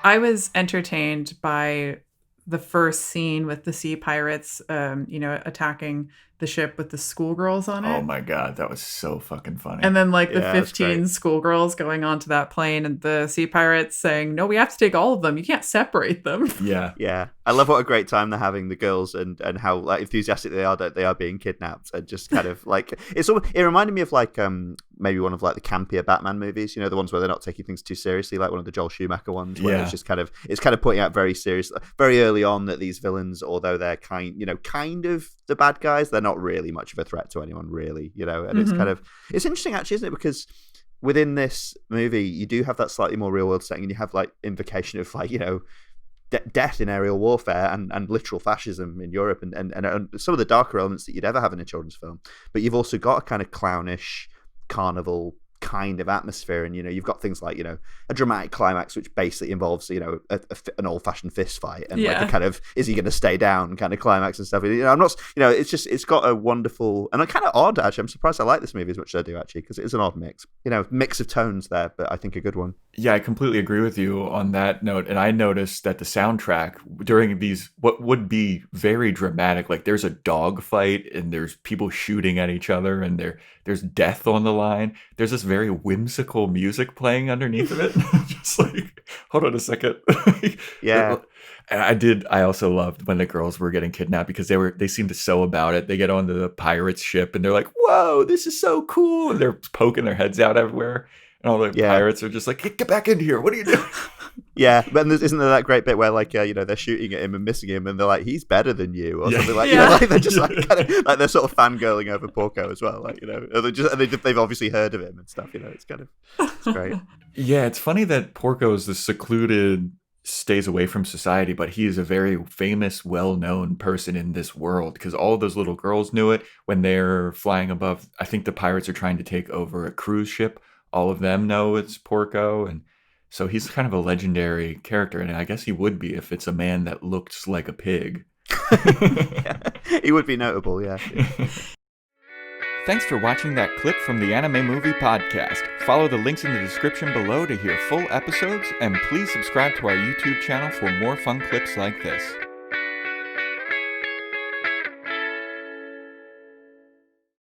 I was entertained by the first scene with the sea pirates, attacking the ship with the schoolgirls on Oh it. my God, that was so fucking funny. And then, like, the Yeah, that's great. 15 schoolgirls going onto that plane and the sea pirates saying, no, we have to take all of them. You can't separate them. Yeah. Yeah, I love what a great time they're having, the girls, and how like enthusiastic they are that they are being kidnapped, and just kind of like it reminded me of like maybe one of like the campier Batman movies, the ones where they're not taking things too seriously, like one of the Joel Schumacher ones, where Yeah. it's kind of putting out very serious, very early on, that these villains, although they're kind of the bad guys, they're not really much of a threat to anyone, really, and it's kind Mhm. of it's interesting actually, isn't it? Because within this movie, you do have that slightly more real world setting, and you have like invocation of like death in aerial warfare and literal fascism in Europe, and some of the darker elements that you'd ever have in a children's film. But you've also got a kind of clownish carnival kind of atmosphere, and you've got things like a dramatic climax which basically involves an old-fashioned fist fight, and like a Yeah. kind of is he going to stay down kind of climax and stuff. I'm not, it's got a wonderful and a kind of odd, actually. I'm surprised I like this movie as much as I do, actually, because it is an odd mix of tones there, but I think a good one. Yeah, I completely agree with you on that note. And I noticed that the soundtrack during these, what would be very dramatic, like there's a dog fight and there's people shooting at each other and there's death on the line. There's this very whimsical music playing underneath of it. Just like, hold on a second. Yeah. And I also loved when the girls were getting kidnapped because they seemed so about it. They get onto the pirates ship and they're like, whoa, this is so cool. And they're poking their heads out everywhere. And all the Yeah. pirates are just like, get back into here. What are you doing? Yeah, but isn't there that great bit where like they're shooting at him and missing him, and they're like, "He's better than you," or Yeah. something like Yeah. like they're just like kind of like they're sort of fangirling over Porco as well, like they've obviously heard of him and stuff. It's kind of it's great. Yeah, it's funny that Porco is the secluded, stays away from society, but he is a very famous, well-known person in this world because all of those little girls knew it when they're flying above. I think the pirates are trying to take over a cruise ship. All of them know it's Porco, and so he's kind of a legendary character, and I guess he would be if it's a man that looks like a pig. Yeah, he would be notable. Yeah. Thanks for watching that clip from the Anime Movie Podcast. Follow the links in the description below to hear full episodes, and please subscribe to our YouTube channel for more fun clips like this.